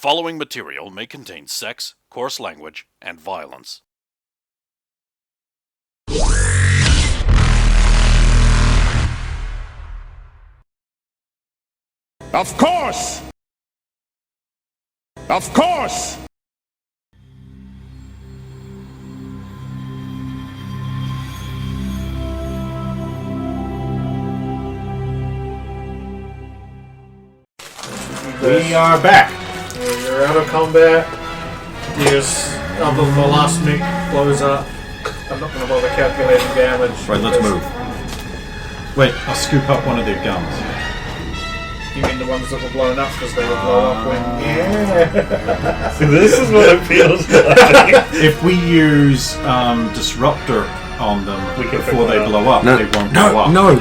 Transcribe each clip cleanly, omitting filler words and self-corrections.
following material may contain sex, coarse language, and violence. Of course! Of course! We are back. You're out of combat. There's other than the last mech blows up. I'm not going to bother calculating damage. Right, let's move. Wait, I'll scoop up one of their guns. You mean the ones that were blown up because they would blow up when... Yeah. See, this is what it feels like. If we use Disruptor on them before they blow up, they won't blow up. No.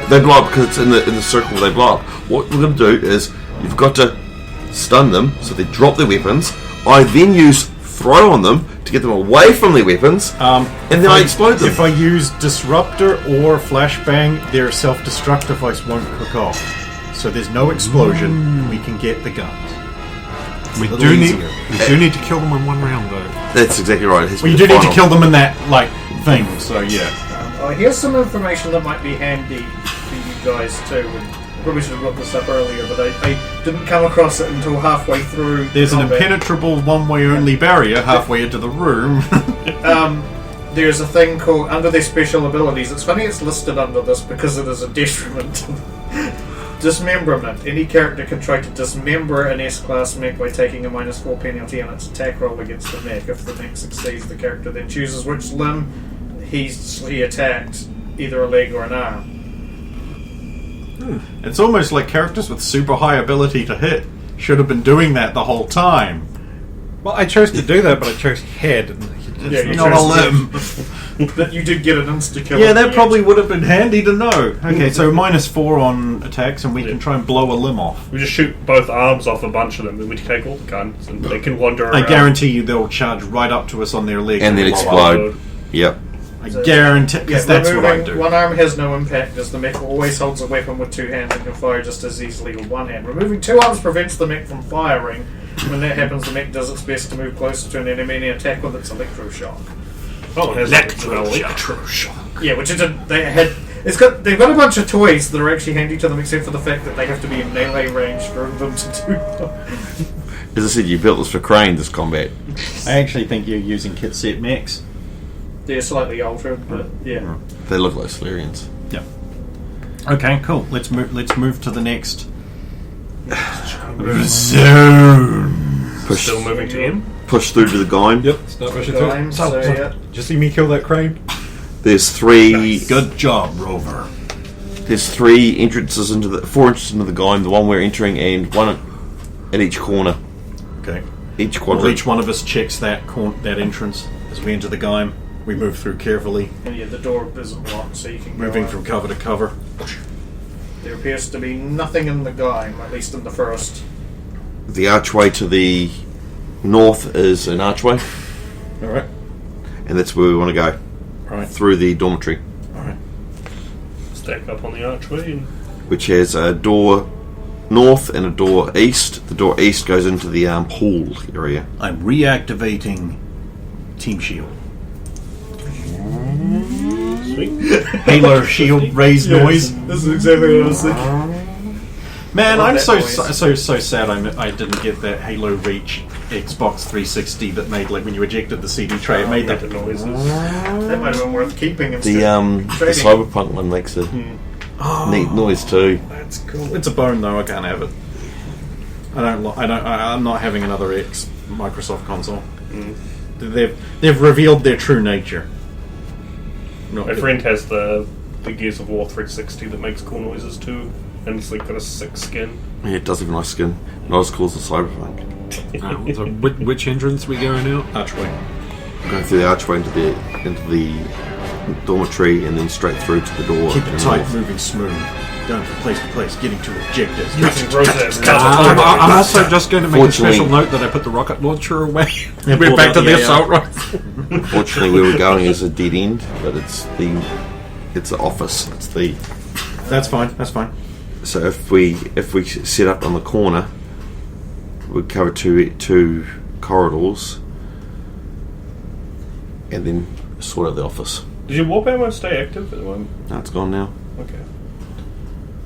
They blow up because it's in the circle where they blow up. What we're going to do is you've got to stun them so they drop their weapons. I then use throw on them to get them away from their weapons, and then I explode them. If I use Disruptor or Flashbang, their self-destruct device won't hook off. So there's no explosion, and we can get the guns. We do need to kill them in one round, though. That's exactly right. Well, you do need to kill them in that thing. So yeah. Here's some information that might be handy for you guys too. I probably should have looked this up earlier, but I didn't come across it until halfway through. There's an impenetrable one-way only barrier halfway into the room. There's a thing called under their special abilities. It's funny it's listed under this because it is a detriment. Dismemberment. Any character can try to dismember an S-class mech by taking a -4 penalty on its attack roll against the mech. If the mech succeeds, the character then chooses which limb he attacked, either a leg or an arm. It's almost like characters with super high ability to hit should have been doing that the whole time. Well, I chose to do that, but I chose head. You not a limb. But you did get an insta-kill. Yeah, that probably would have been handy to know. Okay, so -4 on attacks, and we can try and blow a limb off. We just shoot both arms off a bunch of them, and we take all the guns, and they can wander around. I guarantee you they'll charge right up to us on their leg. And then explode. Yep. I guarantee, because that's what I do. One arm has no impact, as the mech always holds a weapon with two hands and can fire just as easily with one hand. Removing two arms prevents the mech from firing. When that happens, the mech does its best to move closer to an enemy and attack with its electroshock. Oh, it has Electroshock. Yeah, which is they've got a bunch of toys that are actually handy to them, except for the fact that they have to be in melee range for them to do them. As I said, you built this for Crane, this combat. I actually think you're using kit set mechs. They're slightly altered, but yeah. They look like Solarians. Yep. Okay, cool. Let's move to the next zone. Still moving to him. Push through to the Gaim. Yep, start rushing through. Yeah. Did you see me kill that crane? There's three. Good job, Rover. There's four entrances into the Gaim. The one we're entering, and one at each corner. Okay. Each Well, quadrant. each one of us checks that entrance as we enter the Gaim. We move through carefully, And yeah, the door isn't locked, so you can go moving out. from cover to cover. There appears to be nothing in the Gaim, at least in the first. The archway to the north is an archway, All right. and that's where we want to go. Right. Through the dormitory, All right. Stack up on the archway. And which has a door north and a door east. The door east goes into the pool area. I'm reactivating Team Shield. sweet. Halo Shield raise noise. This is exactly what I was thinking. Man, I love I'm that so sad I didn't get that Halo Reach Xbox 360 that made, like, when you ejected the CD tray, it made that noises. That might have been worth keeping instead. The Cyberpunk one makes a neat noise too. That's cool. It's a bone though. I can't have it. I'm not having another Microsoft console. They've revealed their true nature. My friend has the Gears of War 360 that makes cool noises too, and it's like got a sick skin. Yeah, it does have a nice skin. Not as cool as the Cyberpunk. So which entrance we going out? Archway. Going through the archway into the dormitory and then straight through to the door. Keep it tight, moving smooth. Going from place to place, getting to objectives. I'm also just going to make a Fortunately- special note that I put the rocket launcher away. Yeah, We're pulled back out to the the AR. assault rifle. Unfortunately, where we're going is a dead end, but it's the office. It's the That's fine. That's fine. so if we set up on the corner, we'd cover two corridors, and then sort out the office. Does your warp ammo stay active at the moment? No, it's gone now. Okay.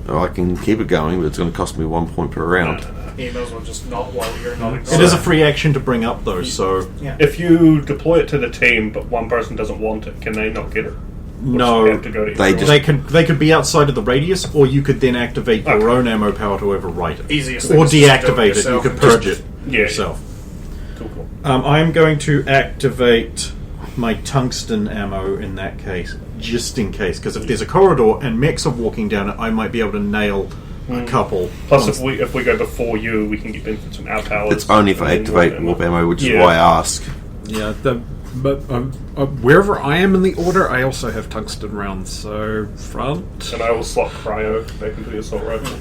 Oh, I can keep it going, but it's going to cost me 1 point per round. You may as well just not while you're not It is a free action to bring up, though, so... If you deploy it to the team, but one person doesn't want it, can they not get it? Or No, does it have to go to they everyone? they could be outside of the radius, or you could then activate your own ammo power to overwrite it. Easiest thing Or is just to do it deactivate it, you yourself could and purge just- it Yeah. yourself. Cool. I'm going to activate my tungsten ammo in that case, just in case, because if there's a corridor and mechs are walking down it, I might be able to nail a couple. Plus, once- if we go before you, we can get benefits from our powers. It's only if I and then activate warp ammo, which is Yeah. why I ask. Yeah, but wherever I am in the order, I also have tungsten rounds. So front. And I will slot cryo back into the assault rifle.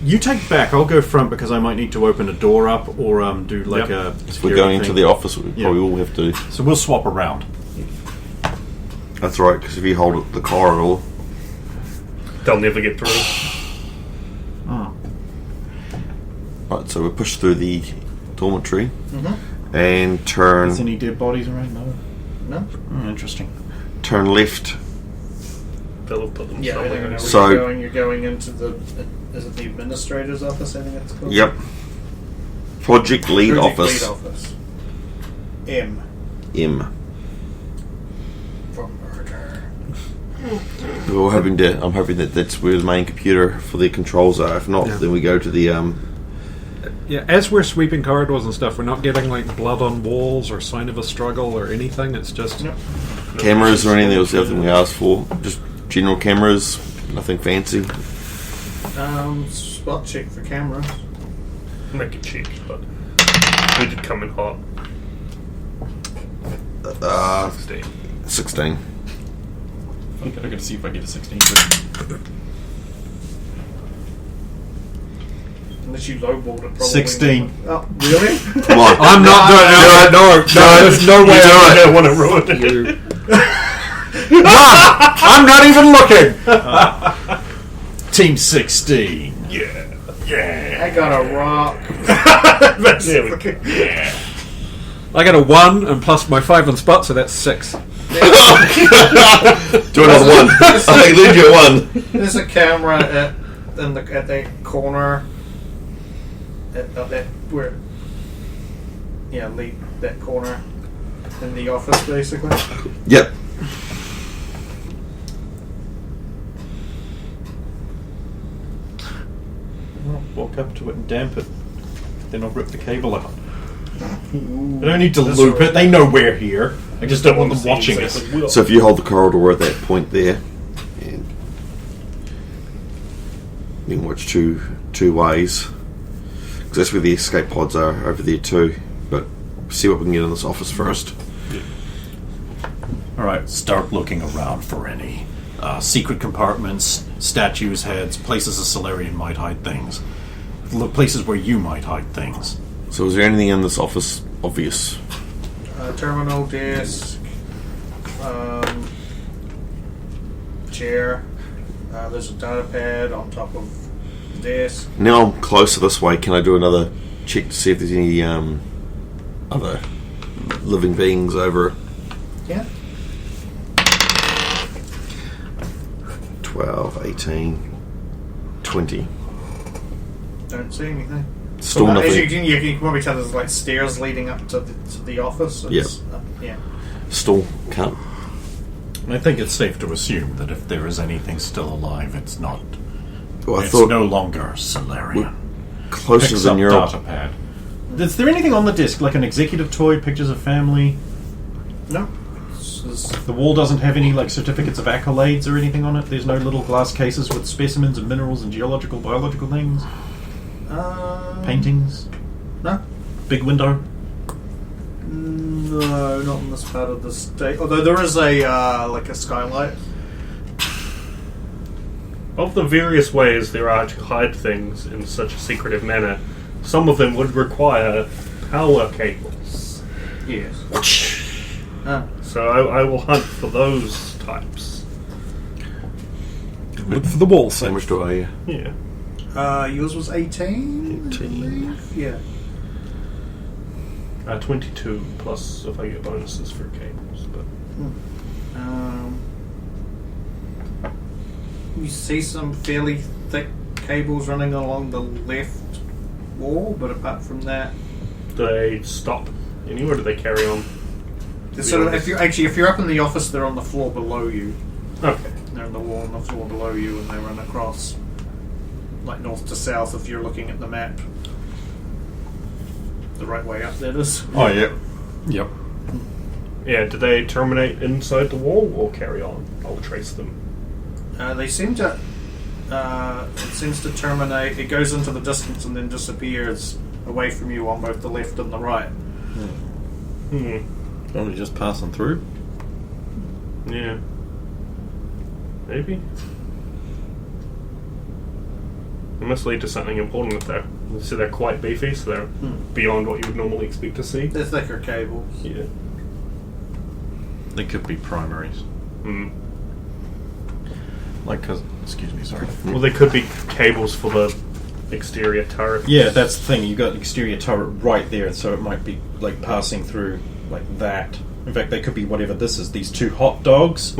You take back. I'll go front because I might need to open a door up or do like a. If we're going into the office, we Yeah. probably all have to. So we'll swap around. That's right, because if you hold it the corridor, They'll never get through. Oh. right. So we push through the dormitory and turn Is any dead bodies around? No. No? Interesting. turn left. They'll have put them Yeah, I somewhere. think I know So- where you're going into the... Is it the administrator's office, I think it's called? Yep. Project lead Project office. Lead office. M. M. For murder. We're hoping to. I'm hoping that that's where the main computer for the controls are. If not, Yeah. then we go to the. Yeah, as we're sweeping corridors and stuff, we're not getting like blood on walls or sign of a struggle or anything. It's just Yep. Cameras or anything. That was the other thing we asked for. Just general cameras. Nothing fancy. Spot check for cameras. Make it cheap, but we did come in hot. 16. 16. I gotta see if I get a 16. Unless you lowballed it, probably. 16. Oh, really? Come on. I'm not doing it. No, there's no way. I don't want to ruin it. I'm not even looking. Team 16. I got a rock. There we go. I got a 1 and plus my 5 on spot, so that's 6. Do another one. I think leave you at 1. There's a camera at that corner. At that where. Yeah, lead that corner in the office, basically. Yep. Well, walk up to it and damp it. Then I'll rip the cable out. I don't need to loop it. They know we're here. I just don't want them watching us. So if you hold the corridor at that point there, and you can watch two ways, because that's where the escape pods are over there too. But see what we can get in this office first. Alright, start looking around for any secret compartments, statues, heads, places a Solarian might hide things. Places where you might hide things. So is there anything in this office obvious? Terminal desk. Chair. There's a data pad on top of the desk. Now I'm closer this way. Can I do another check to see if there's any other living beings over? Yeah. 12, 18, 20. Don't see anything. Still As nothing. you can probably tell there's like stairs leading up to the office. It's, yeah. Still can't. I think it's safe to assume that if there is anything still alive, it's not. Well, I It's thought no longer Solarian. closer Picks than up your. data pad. Is there anything on the disc, like an executive toy, pictures of family? No. The wall doesn't have any like certificates of accolades or anything on it. There's no little glass cases with specimens of minerals and geological, biological things. Paintings. No. Big window. No, not in this part of the state. Although there is a like a skylight. Of the various ways there are to hide things in such a secretive manner, some of them would require power cables. Yes. So I will hunt for those types. Look for the wall How set. much do I? Yeah. Yours was 18? 18. I believe? Yeah. 22 plus if I get bonuses for cables. But You see some fairly thick cables running along the left wall, but apart from that, do they stop anywhere? Or do they carry on? they're sort of, if you're up in the office, they're on the floor below you. Okay. They're on the wall on the floor below you, and they run across, like north to south. If you're looking at the map, the right way up, that is. Oh, yeah. Yep. Yeah. Do they terminate inside the wall or carry on? I'll trace them. They seem to. It seems to terminate. It goes into the distance and then disappears away from you on both the left and the right. Probably just passing through. Yeah. Maybe. It must lead to something important if they're. So they're quite beefy, so they're beyond what you would normally expect to see. They're thicker cables. Yeah. They could be primaries. Like, excuse me, sorry. Well, they could be cables for the exterior turret. Yeah, that's the thing. You got the exterior turret right there, so it might be like passing through like that. In fact, they could be whatever this is. These two hot dogs.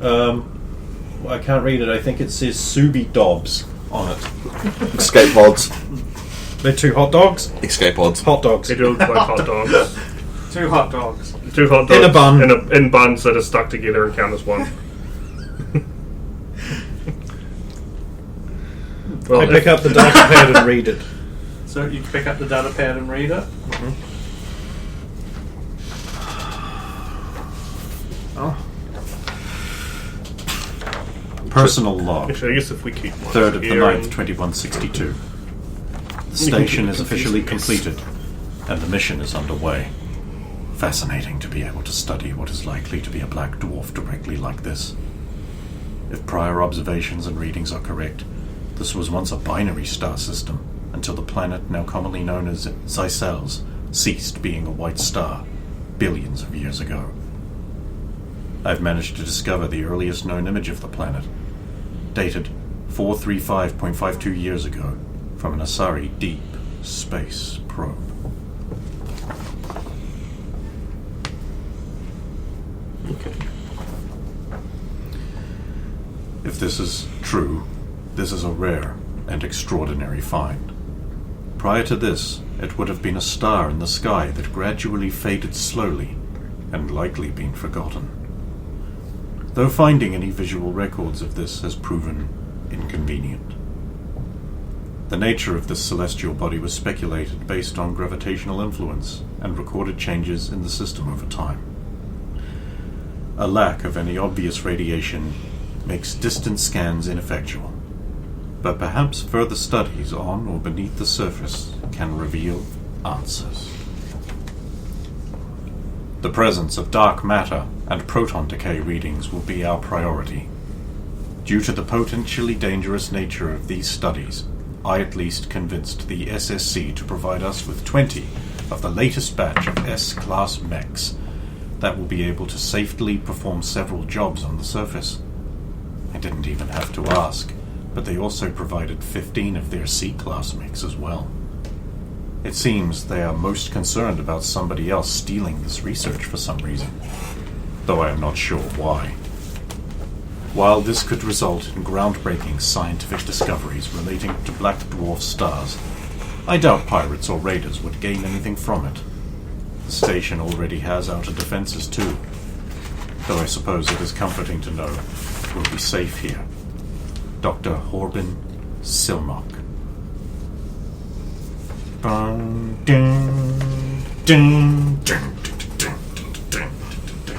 I can't read it. I think it says Subi Dobbs on it. Escape pods. They're two hot dogs. Escape pods. Hot dogs. They do look like hot dogs. Two hot dogs. Two hot dogs In a bun. in buns that are stuck together and count as one. I pick up the data pad and read it. So you pick up the data pad and read it. Personal log. Actually, I guess if we keep one 3rd of the here 9th, and- 2162. The station is officially completed, and the mission is underway. Fascinating to be able to study what is likely to be a black dwarf directly like this. If prior observations and readings are correct, this was once a binary star system, until the planet now commonly known as Zycels ceased being a white star billions of years ago. I've managed to discover the earliest known image of the planet, dated 435.52 years ago, from an Asari deep space probe. Okay. If this is true, this is a rare and extraordinary find. Prior to this, it would have been a star in the sky that gradually faded slowly and likely been forgotten. Though finding any visual records of this has proven inconvenient. The nature of this celestial body was speculated based on gravitational influence and recorded changes in the system over time. A lack of any obvious radiation makes distant scans ineffectual, but perhaps further studies on or beneath the surface can reveal answers. The presence of dark matter and proton decay readings will be our priority. Due to the potentially dangerous nature of these studies, I at least convinced the SSC to provide us with 20 of the latest batch of S-Class mechs that will be able to safely perform several jobs on the surface. I didn't even have to ask, but they also provided 15 of their C-Class mechs as well. It seems they are most concerned about somebody else stealing this research for some reason, though I am not sure why. While this could result in groundbreaking scientific discoveries relating to black dwarf stars, I doubt pirates or raiders would gain anything from it. The station already has outer defenses too, though I suppose it is comforting to know we'll be safe here. Dr. Horbin Silmok. Bum, dun, dun, dun, dun, dun, dun.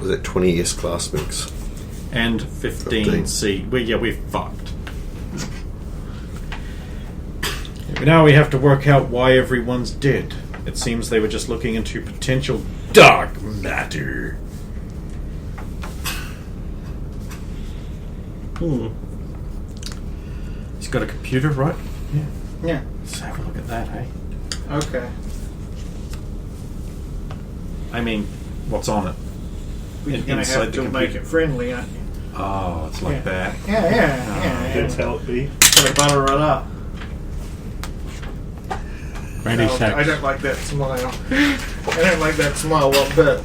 Was it 20 S-Class mix? And 15C. We're fucked. Now we have to work out why everyone's dead. It seems they were just looking into potential dark matter. He's got a computer, right? Yeah. Let's have a look at that, hey? Okay. I mean, what's on it? But you're going to Inside have the to make computer. it friendly, aren't you? Oh, it's like that. Yeah. That's how it be. Gotta butter it up. 26. I don't like that smile. I don't like that smile one bit.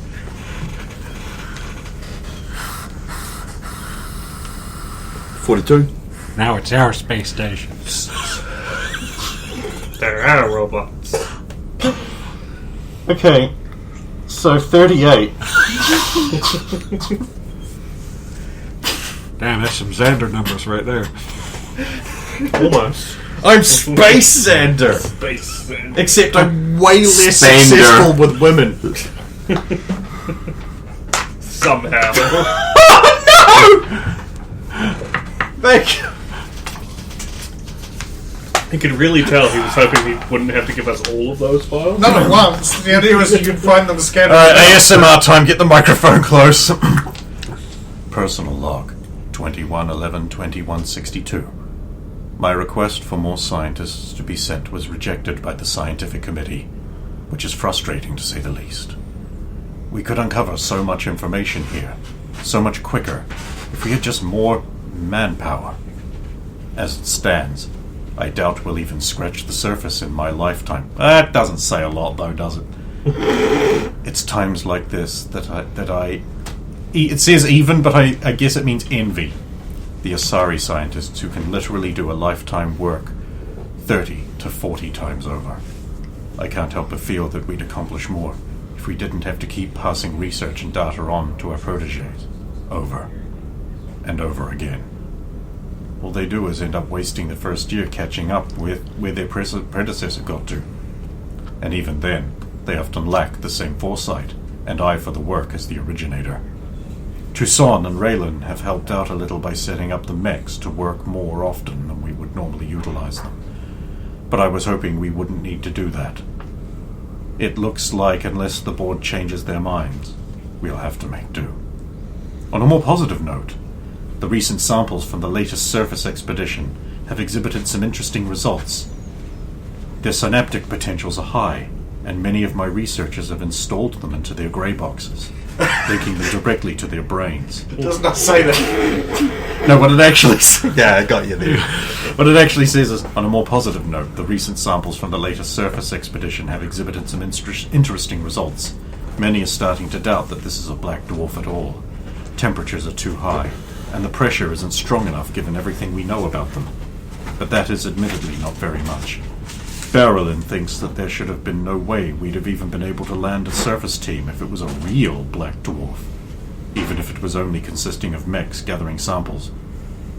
$42. Now it's our space station. There are robots. Okay, so 38. Damn, that's some Xander numbers right there. Almost. I'm Space Xander! Space. Except I'm way less Spander. successful with women. Somehow. Thank you. You could really tell he was hoping he wouldn't have to give us all of those files. Not at once. The idea was you could find them scattered. Alright, ASMR time, get the microphone close. Personal log 2111-2162. My request for more scientists to be sent was rejected by the scientific committee, which is frustrating to say the least. We could uncover so much information here, so much quicker, if we had just more manpower. As it stands, I doubt we'll even scratch the surface in my lifetime. That doesn't say a lot, though, does it? It's times like this that I... It says even, but I guess it means envy. The Asari scientists who can literally do a lifetime work 30 to 40 times over. I can't help but feel that we'd accomplish more if we didn't have to keep passing research and data on to our protégés, over and over again. All they do is end up wasting the first year catching up with where their predecessor got to. And even then, they often lack the same foresight and eye for the work as the originator. Toussaint and Raylan have helped out a little by setting up the mechs to work more often than we would normally utilize them. But I was hoping we wouldn't need to do that. It looks like, unless the board changes their minds, we'll have to make do. On a more positive note, the recent samples from the latest surface expedition have exhibited some interesting results. Their synaptic potentials are high, and many of my researchers have installed them into their grey boxes, linking them directly to their brains. It does not say that. No, what it actually says... Yeah, I got you there. What it actually says is, on a more positive note, the recent samples from the latest surface expedition have exhibited some interesting results. Many are starting to doubt that this is a black dwarf at all. Temperatures are too high, and the pressure isn't strong enough given everything we know about them. But that is admittedly not very much. Barrelin thinks that there should have been no way we'd have even been able to land a surface team if it was a real black dwarf, even if it was only consisting of mechs gathering samples.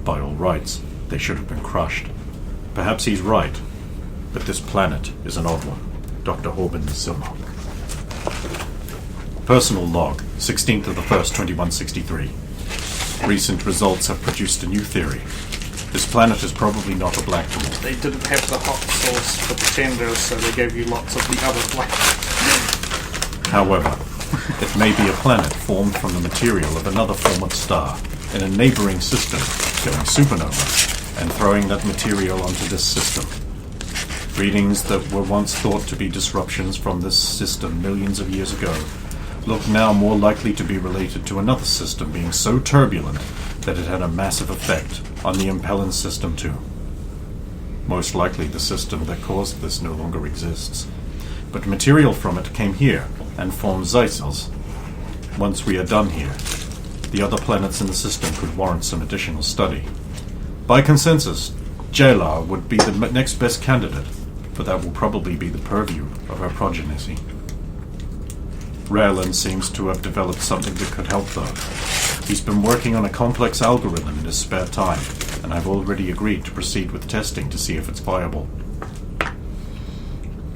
By all rights, they should have been crushed. Perhaps he's right, but this planet is an odd one. Dr. Horbin Silmark. Personal log, 16th of the 1st, 2163. Recent results have produced a new theory. This planet is probably not a black dwarf. They didn't have the hot sauce for pretenders, so they gave you lots of the other black. However, it may be a planet formed from the material of another form of star in a neighboring system going supernova and throwing that material onto this system. Readings that were once thought to be disruptions from this system millions of years ago look now more likely to be related to another system being so turbulent that it had a massive effect on the Impellan system too. Most likely the system that caused this no longer exists, but material from it came here and formed Zeisels. Once we are done here, the other planets in the system could warrant some additional study. By consensus, Jalar would be the next best candidate, but that will probably be the purview of our progeny. Raylan seems to have developed something that could help, though. He's been working on a complex algorithm in his spare time, and I've already agreed to proceed with testing to see if it's viable.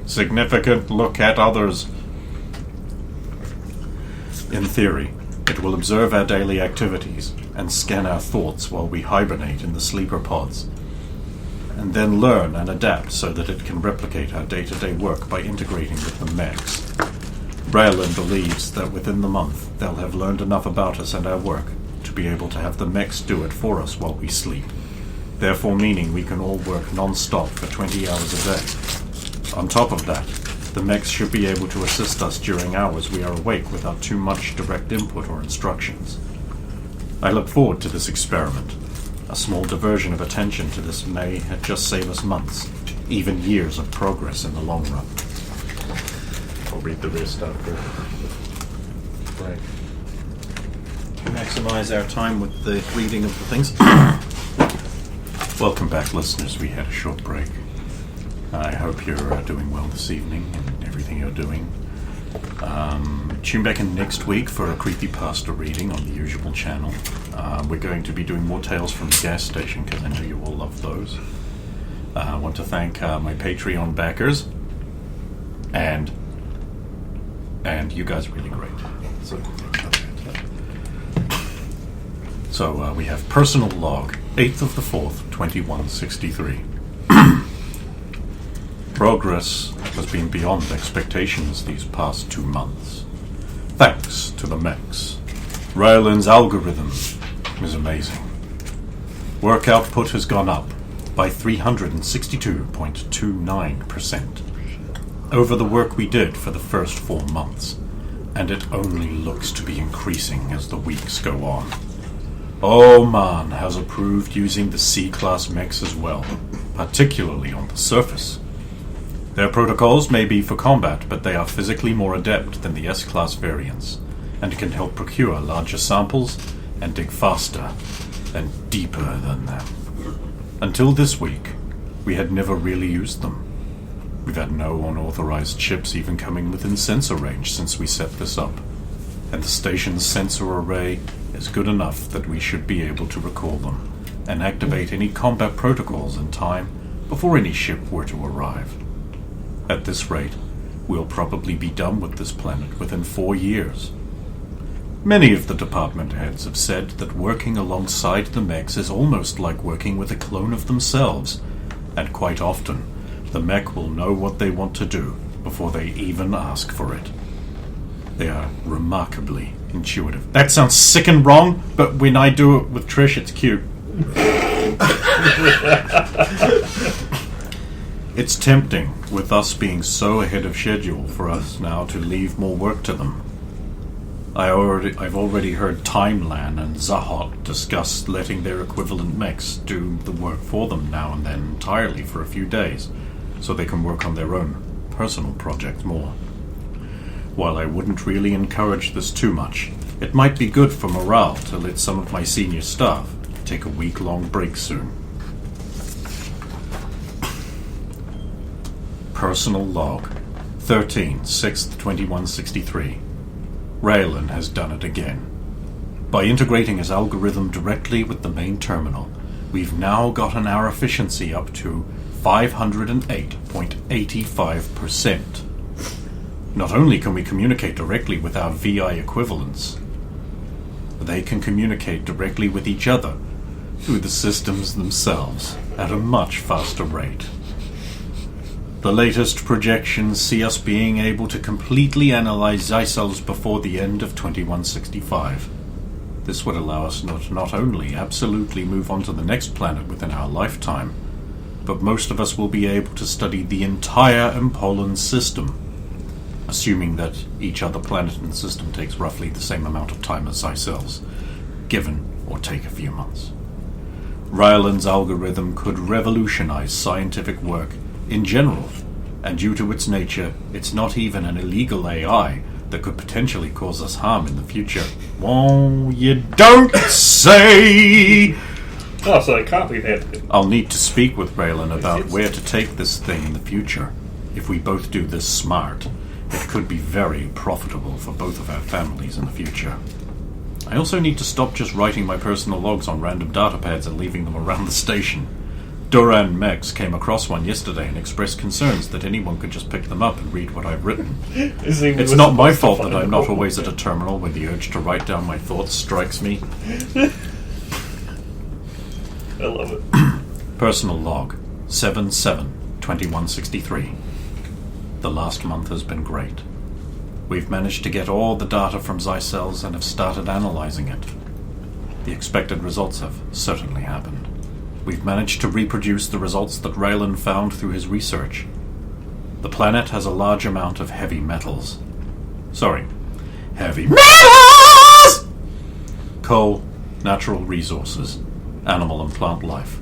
Significant look at others. In theory, it will observe our daily activities and scan our thoughts while we hibernate in the sleeper pods, and then learn and adapt so that it can replicate our day-to-day work by integrating with the mechs. Raylan believes that within the month they'll have learned enough about us and our work to be able to have the mechs do it for us while we sleep, therefore meaning we can all work non-stop for 20 hours a day. On top of that, the mechs should be able to assist us during hours we are awake without too much direct input or instructions. I look forward to this experiment. A small diversion of attention to this may just save us months, even years of progress in the long run. I'll read the rest after. Right. Maximize our time with the reading of the things. Welcome back, listeners. We had a short break. I hope you're doing well this evening and everything you're doing. Tune back in next week for a creepypasta reading on the usual channel. We're going to be doing more tales from the gas station because I know you all love those. I want to thank my Patreon backers, and you guys are really great. So we have personal log, 8th of the 4th, 2163. Progress has been beyond expectations these past 2 months. Thanks to the mechs. Ryland's algorithm is amazing. Work output has gone up by 362.29% over the work we did for the first 4 months, and it only looks to be increasing as the weeks go on. Oman has approved using the C-class mechs as well, particularly on the surface. Their protocols may be for combat, but they are physically more adept than the S-class variants, and can help procure larger samples and dig faster and deeper than them. Until this week, we had never really used them. We've had no unauthorized ships even coming within sensor range since we set this up, and the station's sensor array is good enough that we should be able to recall them and activate any combat protocols in time before any ship were to arrive. At this rate, we'll probably be done with this planet within 4 years. Many of the department heads have said that working alongside the mechs is almost like working with a clone of themselves, and quite often, the mech will know what they want to do before they even ask for it. They are remarkably intuitive. That sounds sick and wrong, but when I do it with Trish, it's cute. It's tempting, with us being so ahead of schedule, for us now to leave more work to them. I've already heard Timelan and Zahot discuss letting their equivalent mechs do the work for them now and then entirely for a few days, so they can work on their own personal projects more. While I wouldn't really encourage this too much, it might be good for morale to let some of my senior staff take a week-long break soon. Personal log, 13/6/2163. Raylan has done it again. By integrating his algorithm directly with the main terminal, we've now gotten our efficiency up to 508.85%. Not only can we communicate directly with our VI equivalents, they can communicate directly with each other through the systems themselves at a much faster rate. The latest projections see us being able to completely analyze Zycells before the end of 2165. This would allow us not only absolutely move on to the next planet within our lifetime, but most of us will be able to study the entire Empolan system, assuming that each other planet in the system takes roughly the same amount of time as Zycells, given or take a few months. Ryland's algorithm could revolutionize scientific work in general, and due to its nature, it's not even an illegal AI that could potentially cause us harm in the future. Whoa, you don't say! Oh, so it can't be that. I'll need to speak with Raylan about where to take this thing in the future. If we both do this smart, it could be very profitable for both of our families in the future. I also need to stop just writing my personal logs on random datapads and leaving them around the station. Duran Mex came across one yesterday and expressed concerns that anyone could just pick them up and read what I've written. It's not my fault that I'm not always at a terminal when the urge to write down my thoughts strikes me. I love it. Personal log, 7/7/2163. The last month has been great. We've managed to get all the data from Zycells and have started analyzing it. The expected results have certainly happened. We've managed to reproduce the results that Raylan found through his research. The planet has a large amount of heavy metals. Heavy metals! Coal, natural resources, animal and plant life.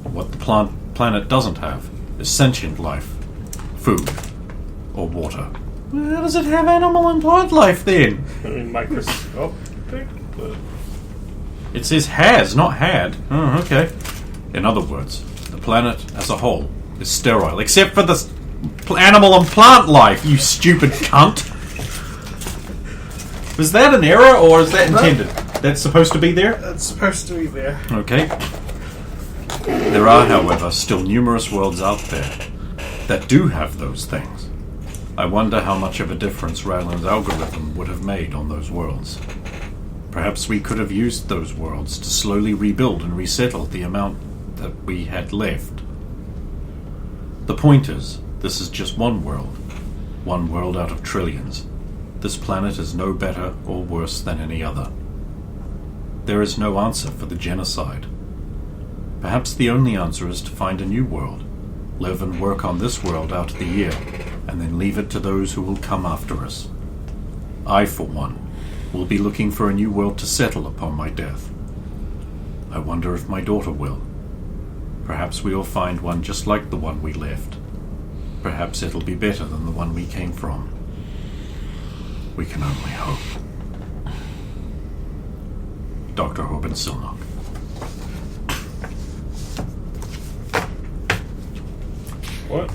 What the planet doesn't have is sentient life, food, or water. Well, how does it have animal and plant life then? I mean, microscopic, but It says has, not had. Oh, okay. In other words, the planet as a whole is sterile, except for the animal and plant life, you stupid cunt. Was that an error, or is that intended? That's supposed to be there? It's supposed to be there. Okay. There are, however, still numerous worlds out there that do have those things. I wonder how much of a difference Ryland's algorithm would have made on those worlds. Perhaps we could have used those worlds to slowly rebuild and resettle the amount that we had left. The point is, this is just one world out of trillions. This planet is no better or worse than any other. There is no answer for the genocide. Perhaps the only answer is to find a new world, live and work on this world out the year, and then leave it to those who will come after us. I, for one, will be looking for a new world to settle upon my death. I wonder if my daughter will. Perhaps we will find one just like the one we left. Perhaps it'll be better than the one we came from. We can only hope. Dr. Hoban Silnock. what?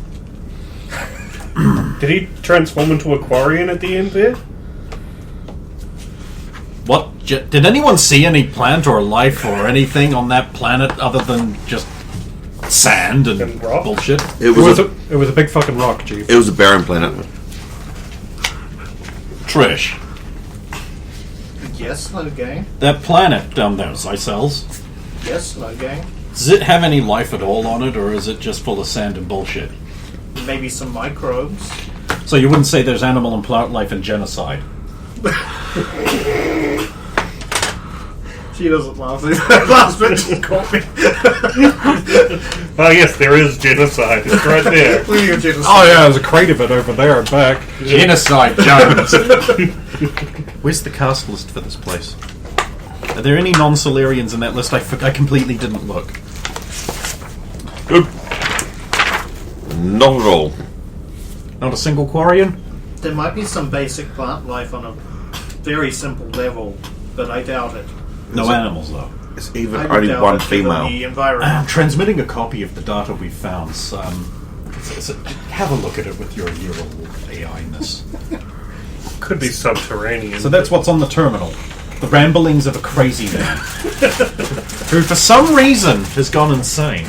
Did he transform into a Quarian at the end there? What? Did anyone see any plant or life or anything on that planet other than just sand and rock? bullshit? It was It was a big fucking rock, Chief. it was a barren planet. Trish, Yes, no gang. that planet down there, Zycells, Yes, no gang. does it have any life at all on it, or is it just full of sand and bullshit? Maybe some microbes. So you wouldn't say there's animal and plant life in genocide? She doesn't laugh. That last bit just caught me. Oh yes, there is genocide. It's right there. Look at your genocide. Oh yeah, there's a crate of it over there and back. Genocide, Jones! Where's the cast list for this place? Are there any non-Solarians in that list? I completely didn't look. Good. Not at all. Not a single Quarian? There might be some basic plant life on a very simple level, but I doubt it. No animals, though. It's even I only doubt one it given female. The environment. I'm transmitting a copy of the data we found. Have a look at it with your year-old AI-ness. Could be subterranean. So that's what's on the terminal. The ramblings of a crazy man. Who, for some reason, has gone insane.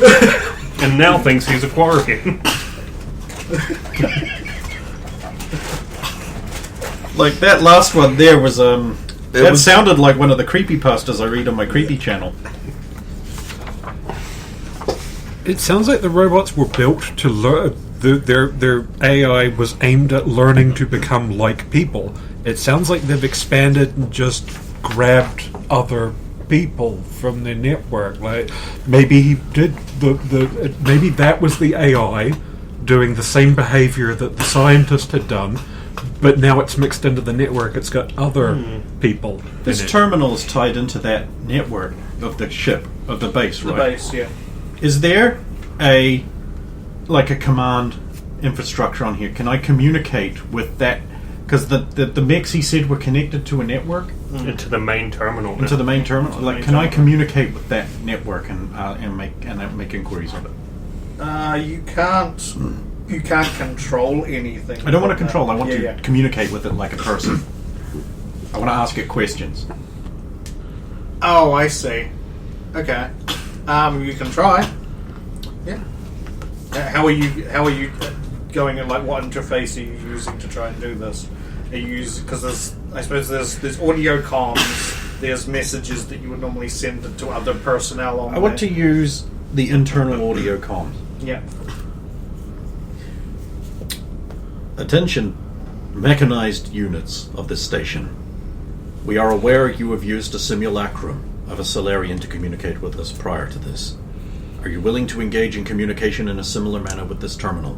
and now thinks he's a Quarian. Like, that last one there was, That was- sounded like one of the creepypastas I read on my creepy channel. It sounds like the robots were built to learn. Their AI was aimed at learning to become like people. It sounds like they've expanded and just grabbed other people from the network. Like maybe he did maybe that was the AI doing the same behavior that the scientist had done, but now it's mixed into the network. It's got other people. This in it. terminal is tied into that network of the ship, of the base, The right? base, yeah. Is there a command infrastructure on here? Can I communicate with that? Because the mechs he said were connected to a network, Into the main terminal. into the main terminal. Like, main can I terminal. communicate with that network and make inquiries of it? You can't. You can't control anything. I don't want to with that. control. I want Yeah, to yeah. communicate with it like a person. I want to ask it questions. Oh, I see. Okay. You can try. Yeah. How are you going in? Like, what interface are you using to try and do this? Are you because there's audio comms. There's messages that you would normally send to other personnel on. I want to there. use the internal audio comms. Yeah. Attention, mechanized units of this station. We are aware you have used a simulacrum of a Solarian to communicate with us prior to this. Are you willing to engage in communication in a similar manner with this terminal?